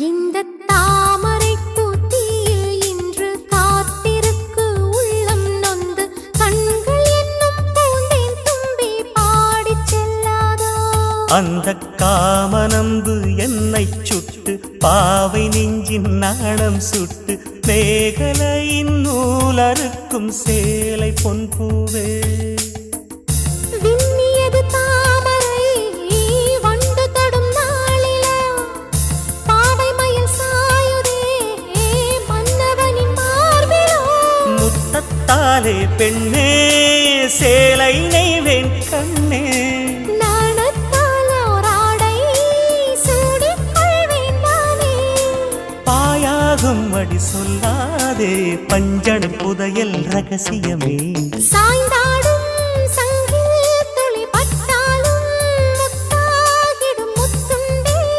இந்த தாமரை பூத்தியில் இன்று காத்திருக்கு உள்ளம் நொந்து கண்கள் என்னும் பூந்தேன் தும்பி பாடிச் செல்லாதோ அந்த காமனம்பு என்னை சுட்டு பாவை நெஞ்சின் நாணம் சுட்டு மேகலையின் நூலறுக்கும் சேலை பொன்பூவே தாலே பெண்ணே சேலை நெய்வேன் கண்ணே நாணத்தாலோராடை சூடிக் கொள்வேன் நானே பாயாகும் அடி சொல்லாதே பஞ்சண புதையல் ரகசியமே சாய்ந்தா